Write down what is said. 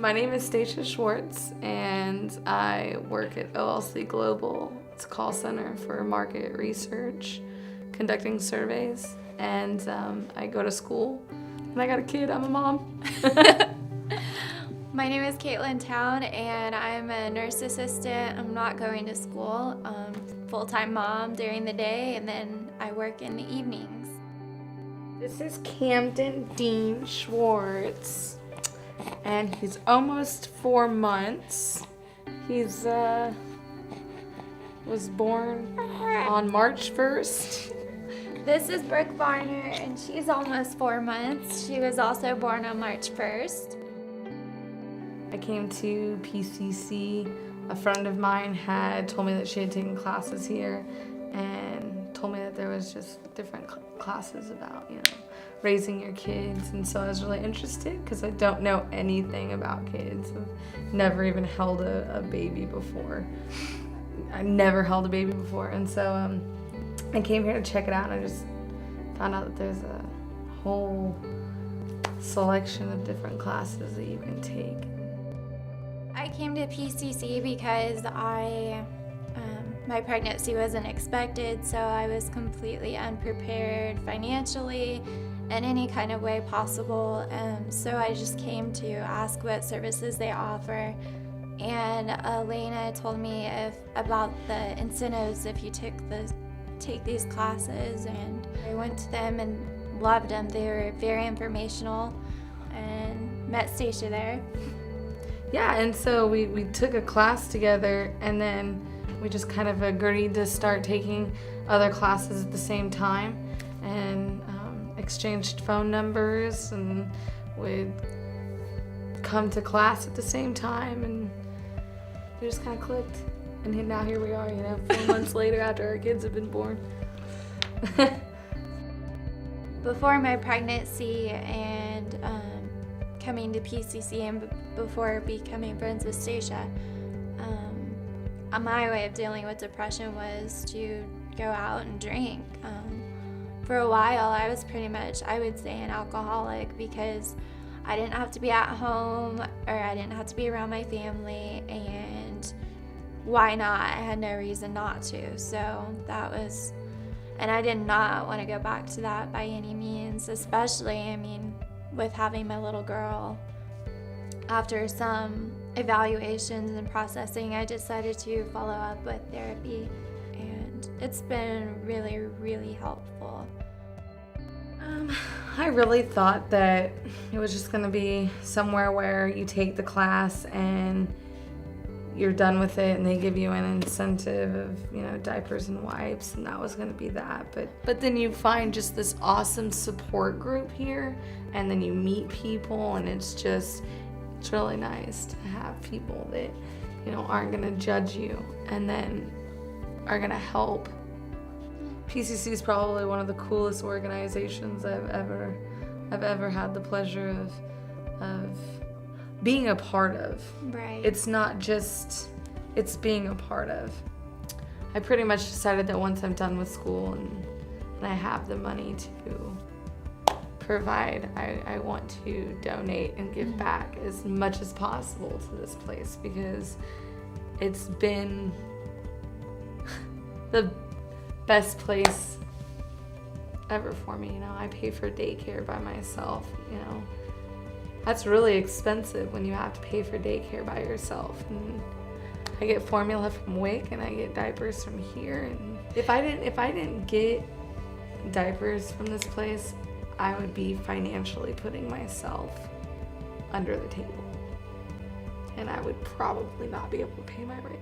My name is Stacia Schwartz, and I work at OLC Global. It's a call center for market research, conducting surveys, and I go to school. And I got a kid. I'm a mom. My name is Caitlin Town, and I'm a nurse assistant. I'm not going to school. Full-time mom during the day, and then I work in the evenings. This is Camden Dean Schwartz, and he's almost 4 months. He's was born on March 1st. This is Brooke Varner, and she's almost 4 months. She was also born on March 1st. I came to PCC. A friend of mine had told me that she had taken classes here and told me that there was just different classes about, raising your kids. And so I was really interested because I don't know anything about kids. I've never even held a baby before. I never held a baby before. And so I came here to check it out, and I just found out that there's a whole selection of different classes that you can take. I came to PCC because my pregnancy wasn't expected, so I was completely unprepared financially in any kind of way possible. So I just came to ask what services they offer, and Elena told me about the incentives if you take these classes, and I went to them and loved them. They were very informational, and met Stacia there. Yeah, and so we took a class together, and then we just kind of agreed to start taking other classes at the same time, and exchanged phone numbers, and would come to class at the same time, and we just kind of clicked. And now here we are, 4 months later after our kids have been born. Before my pregnancy and coming to PCC and before becoming friends with Stacia, my way of dealing with depression was to go out and drink. For a while, I was pretty much, I would say, an alcoholic because I didn't have to be at home, or I didn't have to be around my family, and why not? I had no reason not to. So that was, and I did not want to go back to that by any means, especially, with having my little girl. After some evaluations and processing, I decided to follow up with therapy, and it's been really, really helpful. I really thought that it was just going to be somewhere where you take the class and you're done with it, and they give you an incentive of, diapers and wipes, and that was going to be that. But then you find just this awesome support group here, and then you meet people, and it's really nice to have people that, aren't going to judge you and then are going to help. PCC is probably one of the coolest organizations I've ever had the pleasure of being a part of. Right. It's not just, it's being a part of. I pretty much decided that once I'm done with school and I have the money to provide, I want to donate and give back as much as possible to this place, because it's been the best place ever for me. I pay for daycare by myself. That's really expensive when you have to pay for daycare by yourself. And I get formula from WIC, and I get diapers from here. And if I didn't get diapers from this place, I would be financially putting myself under the table, and I would probably not be able to pay my rent.